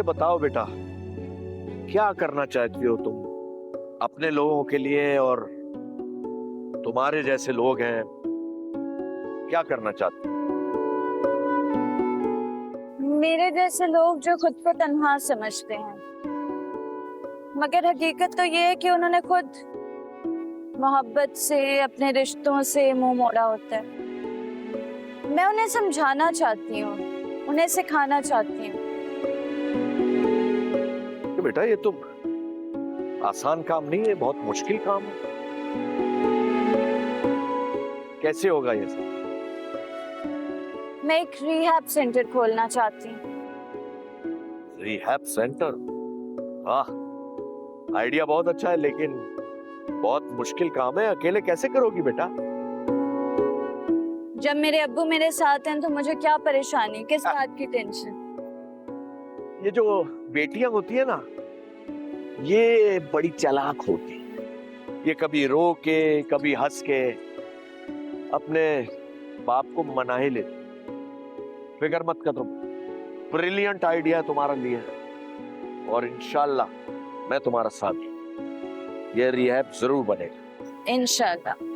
मुझे बताओ बेटा, क्या करना चाहती हो तुम अपने लोगों के लिए, और तुम्हारे जैसे लोग हैं, क्या करना चाहते हो? मेरे जैसे लोग जो खुद को तन्हा समझते हैं, मगर हकीकत तो ये है कि उन्होंने खुद मोहब्बत से, अपने रिश्तों से मुंह मोड़ा होता है। मैं उन्हें समझाना चाहती हूँ, उन्हें सिखाना चाहती हूँ। कि बेटा ये तो आसान काम नहीं है, बहुत मुश्किल काम है। कैसे होगा ये सब? मैं एक रिहैब सेंटर खोलना चाहती हूँ। Rehab centre? हाँ, आइडिया बहुत अच्छा है, लेकिन बहुत मुश्किल काम है। अकेले कैसे करोगी बेटा? जब मेरे अब्बू मेरे साथ हैं तो मुझे क्या परेशानी, किस बात की टेंशन। ये जो बेटियां होती है ना, ये बड़ी चालाक होती है। ये कभी रो के, कभी हंस के अपने बाप को मना ही लेती। फिक्र मत करो, ब्रिलियंट आइडिया है तुम्हारा लिए, और इंशाल्लाह मैं तुम्हारा साथ दूं। ये रिहैब जरूर बनेगा। इंशाल्लाह।